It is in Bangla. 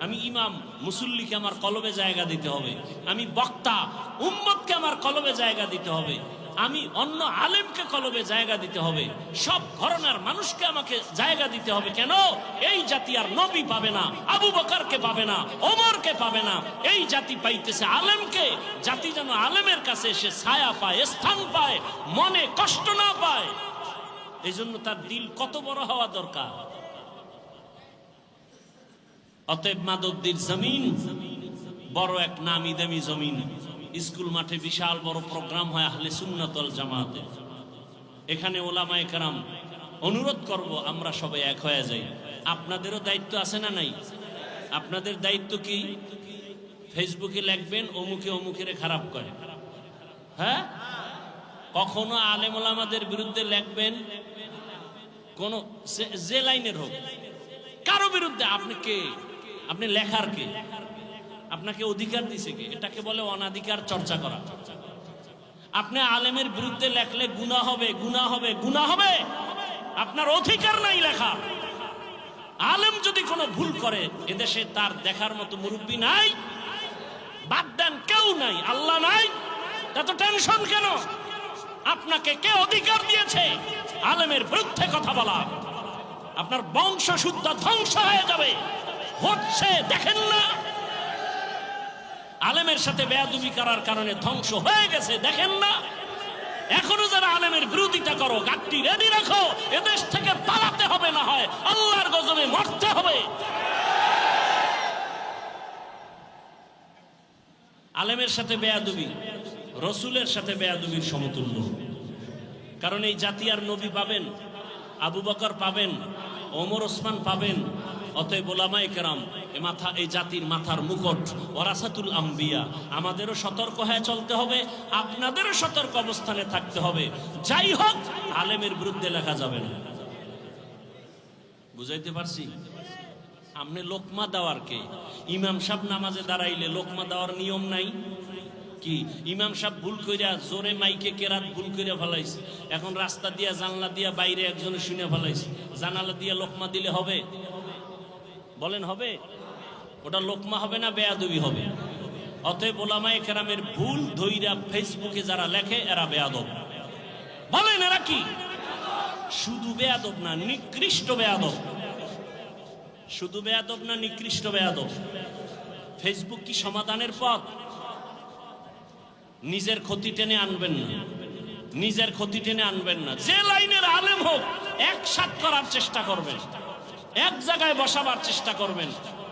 আমি ইমাম মুসল্লিকে আমার কলবে জায়গা দিতে হবে, আমি বক্তা উম্মতকে আমার কলবে জায়গা দিতে হবে, আমি অন্য আলেমকে কলবে জায়গা দিতে হবে, সব ঘরানার মানুষকে আমাকে জায়গা দিতে হবে। কেন? এই জাতি আর নবী পাবে না, আবু বকরকে পাবে না, ওমরকে পাবে না, এই জাতি পাইতেছে আলেমকে। জাতি যেন আলেমের কাছে এসে ছায়া পায়, স্থান পায়, মনে কষ্ট না পায়। এই জন্য তার দিল কত বড় হওয়া দরকার। অতএব মাদবদীর জমিন বড় এক নামি দামি জমিন। স্কুল মাঠে বিশাল বড় প্রোগ্রাম হয় আহলে সুন্নাত ওয়াল জামাতে। এখানে ওলামায়ে কেরাম অনুরোধ করব আমরা সবাই এক হয়ে যাই। আপনাদেরও দায়িত্ব আছে না নাই? আপনাদের দায়িত্ব কি? ফেসবুকে লিখবেন অমুকে অমুকের খারাপ করে, হ্যাঁ? কখনো আলেম ওলামাদের বিরুদ্ধে লিখবেন, কোন যে লাইনের হোক, কারো বিরুদ্ধে। আপনি কে? আপনি লেখার কে? আপনাকে অধিকার দিছে কে? এটাকে বলে অনাধিকার চর্চা করা। আপনি আলেমের বিরুদ্ধে লেখলে গুনাহ হবে, গুনাহ হবে, গুনাহ হবে। আপনার অধিকার নাই লেখা। আলেম যদি কোনো ভুল করে, এদেশে তার দেখার মতো মুরব্বী নাই, বাদ দেন, কেউ নাই, আল্লাহ নাই, এত টেনশন কেন? আপনাকে কে অধিকার দিয়েছে আলেমের বিরুদ্ধে কথা বলা? আপনার বংশ শুদ্ধ ধ্বংস হয়ে যাবে। হচ্ছে, দেখেন না? আলেমের সাথে বেয়াদবি করার কারণে ধ্বংস হয়ে গেছে, দেখেন না? এখনো যারা আলেমের বিরোধিতা করো, গাড়ি রেডি রাখো, এদেশ থেকে পালাতে হবে, না হয় আল্লাহর গজবে মরতে হবে। আলেমের সাথে বেয়াদবি রসুলের সাথে বেয়াদবির সমতুল্য। কারণ এই জাতি আর নবী পাবেন, আবু বকর পাবেন, ওমর ওসমান পাবেন। অতএব ওলামায়ে কেরাম এই জাতির মাথার মুকুট, ওয়ারাসাতুল আম্বিয়া। আমাদেরও সতর্ক হয়ে চলতে হবে, আপনাদেরও সতর্ক অবস্থানে থাকতে হবে। যাই হোক, আলেমের বিরুদ্ধে লেখা যাবে না। বুঝাইতে পারছি? আপনি লোকমা দেওয়ার কে? ইমাম সাহেব নামাজে দাঁড়াইলে লোকমা দেওয়ার নিয়ম নাই কি? ইমাম সাহেব ভুল কইরা জোরে মাইকে কেরাত ভুল কইরা ফেলাইছে, এখন রাস্তা দিয়া জানলা দিয়া বাইরে একজনে শুনে ফেলাইছে, জানালা দিয়া লোকমা দিলে হবে? বলেন হবে? ওটা লোকমা হবে না, বেয়াদবি হবে। অতএব ওলামায়ে কেরামের ভুল ধইরা ফেসবুকে যারা লেখে এরা বেয়াদব। বলেন এরা কি? শুধু বেয়াদব না, নিকৃষ্ট বেয়াদব। শুধু বেয়াদব না, নিকৃষ্ট বেয়াদব। ফেসবুক কি সমাধানের পথ? নিজের ক্ষতি টেনে আনবেন না, নিজের ক্ষতি টেনে আনবেন না। যে লাইনের আলেম হোক, একসাথ করার চেষ্টা করবেন, এক জায়গায় বসাবার চেষ্টা করবেন।